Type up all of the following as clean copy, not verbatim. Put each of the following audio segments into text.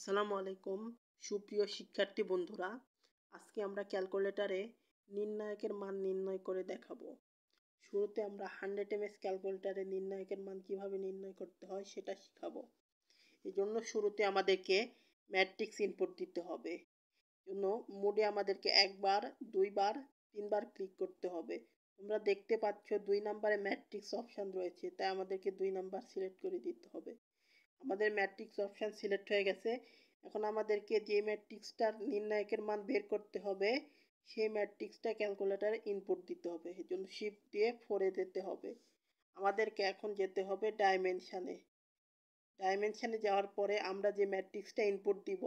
আসসালামু আলাইকুম সুপ্রিয় শিক্ষার্থী বন্ধুরা, আজকে আমরা ক্যালকুলেটরে নির্ণায়কের মান নির্ণয় করে দেখাবো। শুরুতে আমরা 100 এমএস ক্যালকুলেটরে নির্ণায়কের মান কিভাবে নির্ণয় করতে হয় সেটা শিখাবো। এই জন্য শুরুতে আমাদেরকে ম্যাট্রিক্স ইনপুট দিতে হবে। জন্য মোডে আমাদেরকে একবার, দুইবার, তিনবার ক্লিক করতে হবে। তোমরা দেখতে পাচ্ছ 2 নম্বরে ম্যাট্রিক্স অপশান রয়েছে, তাই আমাদেরকে 2 নাম্বার সিলেক্ট করে দিতে হবে। আমাদের ম্যাট্রিক্স অপশান সিলেক্ট হয়ে গেছে। এখন আমাদেরকে যে ম্যাট্রিক্সটার নির্ণায়কের মান বের করতে হবে সেই ম্যাট্রিক্সটা ক্যালকুলেটরে ইনপুট দিতে হবে। এই জন্য শিফট দিয়ে 4-এ যেতে হবে। আমাদেরকে এখন যেতে হবে ডাইমেনশানে যাওয়ার পরে আমরা যে ম্যাট্রিক্সটা ইনপুট দিব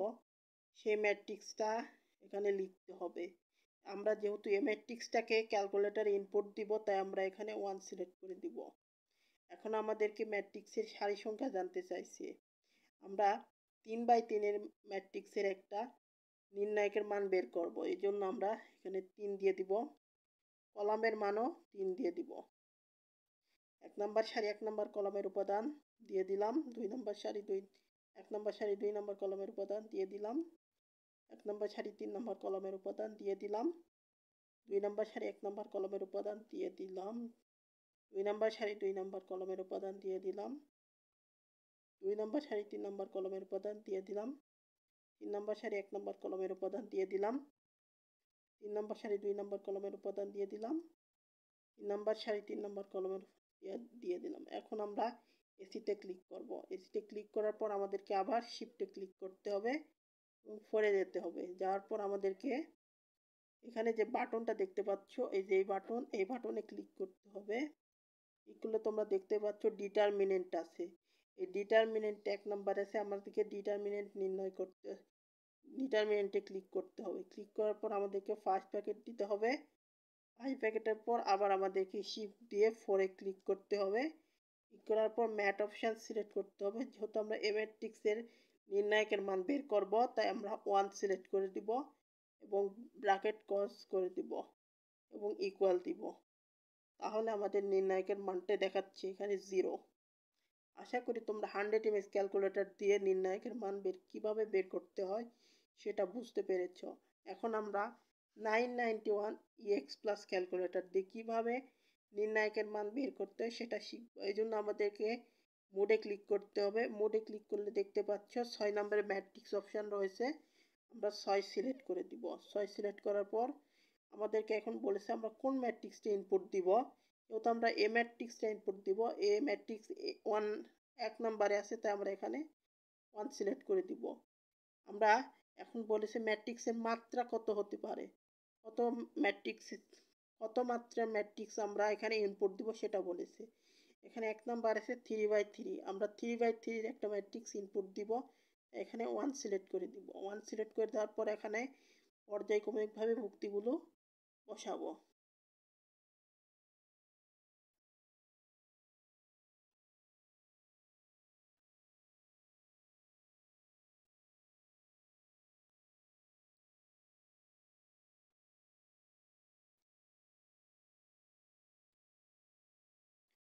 সেই ম্যাট্রিক্সটা এখানে লিখতে হবে। আমরা যেহেতু এই ম্যাট্রিক্সটাকে ক্যালকুলেটরে ইনপুট দিব, তাই আমরা এখানে 1 সিলেক্ট করে দিব। এখন আমাদেরকে ম্যাট্রিক্সের সারি সংখ্যা জানতে চাইছে। আমরা 3/3 এর ম্যাট্রিক্সের একটা নির্ণায়কের মান বের করব। এই জন্য আমরা এখানে 3 দিয়ে দিব, কলামের মানও 3 দিয়ে দিব। 1 নম্বর সারি 1 নম্বর কলামের উপাদান দিয়ে দিলাম, 2 নম্বর সারি 1 নম্বর সারি 2 নম্বর কলামের উপাদান দিয়ে দিলাম, 1 নম্বর সারি 3 নম্বর কলামের উপাদান দিয়ে দিলাম, 2 নম্বর সারি 1 নম্বর কলামের উপাদান দিয়ে দিলাম, 2 নম্বর সারি 2 নম্বর কলামের উপাদান দিয়ে দিলাম, 2 নম্বর সারি 3 নম্বর কলামের উপাদান দিয়ে দিলাম, 3 নম্বর সারি 1 নম্বর কলামের উপাদান দিয়ে দিলাম, 3 নম্বর সারি 2 নম্বর কলামের উপাদান দিয়ে দিলাম, 3 নম্বর সারি 3 নম্বর কলামের দিয়ে দিলাম। এখন আমরা এসিতে ক্লিক করব। এসিতে ক্লিক করার পর আমাদেরকে আবার শিফটে ক্লিক করতে হবে এবং 4-এ যেতে হবে। যাওয়ার পর আমাদেরকে এখানে যে বাটনটা দেখতে পাচ্ছ, এই যে এই বাটনে ক্লিক করতে হবে। এগুলো তোমরা দেখতে পাচ্ছ ডিটারমিনেন্ট আছে। এই ডিটারমিনেন্ট 1 নম্বর আছে, আমাদেরকে ডিটারমিনেন্ট নির্ণয় করতে ডিটারমিনেন্টে ক্লিক করতে হবে। ক্লিক করার পর আমাদেরকে ফার্স্ট ব্র্যাকেট দিতে হবে। ফার্স্ট ব্র্যাকেটের পর আবার আমাদেরকে শিফট দিয়ে 4-এ ক্লিক করতে হবে। ক্লিক করার পর ম্যাট অপশান সিলেক্ট করতে হবে। যেহেতু আমরা এ ম্যাট্রিক্সের নির্ণায়কের মান বের করব, তাই আমরা 1 সিলেক্ট করে দিব এবং ব্র্যাকেট ক্লোজ করে দিব এবং ইকুয়াল দিব। তাহলে আমাদের নির্ণায়কের মানটা দেখাচ্ছে এখানে 0। আশা করি তোমরা 100 এমএস ক্যালকুলেটর দিয়ে নির্ণায়কের মান কিভাবে বের করতে হয় সেটা বুঝতে পেরেছ। এখন আমরা 991 EX প্লাস ক্যালকুলেটর দিয়ে কীভাবে নির্ণায়কের মান বের করতে হয় সেটা শিখব। এই জন্য আমাদেরকে মোডে ক্লিক করতে হবে। মোডে ক্লিক করলে দেখতে পাচ্ছ 6 নম্বরে ম্যাট্রিক্স অপশান রয়েছে, আমরা 6 সিলেক্ট করে দিব। 6 সিলেক্ট করার পর আমাদেরকে এখন বলেছে আমরা কোন ম্যাট্রিক্সটা ইনপুট দিব। যেহেতু আমরা এ ম্যাট্রিক্সটা ইনপুট দিব, এ ম্যাট্রিক্স 1 নম্বরে আছে, তাই আমরা এখানে 1 সিলেক্ট করে দিব। আমরা এখন বলেছে ম্যাট্রিক্সের মাত্রা কত হতে পারে, কত মাত্রার ম্যাট্রিক্স আমরা এখানে ইনপুট দিব সেটা বলেছে। এখানে 1 নাম্বার আছে 3/3, আমরা 3/3 একটা ম্যাট্রিক্স ইনপুট দিব। এখানে 1 সিলেক্ট করে দিব। 1 সিলেক্ট করে দেওয়ার পর এখানে পর্যায়ক্রমিকভাবে মুক্তিগুলো বসাবো।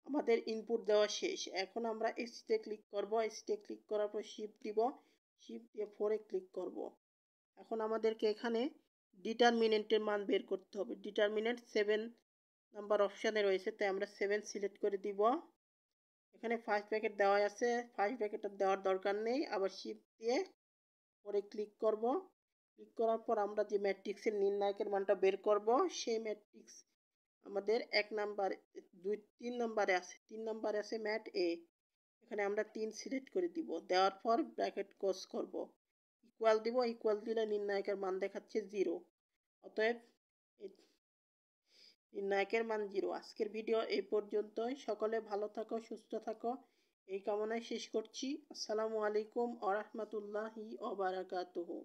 আমাদের ইনপুট দেওয়া শেষ। এখন আমরা এসিতে ক্লিক করব। এসিতে ক্লিক করার পর শিফট দিব, শিফট দিয়ে 4-এ ক্লিক করব। এখন আমাদেরকে এখানে ডিটারমিনেন্টের মান বের করতে হবে। ডিটারমিনেন্ট 7 নাম্বার অপশানে রয়েছে, তাই আমরা 7 সিলেক্ট করে দিব। এখানে ফার্স্ট ব্র্যাকেট দেওয়া আছে, ফার্স্ট ব্র্যাকেটটা দেওয়ার দরকার নেই। আবার শিফট দিয়ে 4-এ ক্লিক করব। ক্লিক করার পর আমরা যে ম্যাট্রিক্সের নির্ণায়কের মানটা বের করব সেই ম্যাট্রিক্স আমাদের 1 নাম্বার 3 নম্বরে আছে, 3 নম্বরে আছে ম্যাট এ। এখানে আমরা 3 সিলেক্ট করে দিব। দেওয়ার পর ব্র্যাকেট ক্লোজ করব, ইকুয়াল দিব। ইকুয়াল দিলে নির্ণায়কের মান দেখাচ্ছে 0। অতএব নির্ণায়কের মান 0। আজকের ভিডিও এই পর্যন্তই। সকলে ভালো থাকো, সুস্থ থাকো এই কামনায় শেষ করছি। আসসালামু আলাইকুম ওয়া রাহমাতুল্লাহি ওয়া বারাকাতুহু।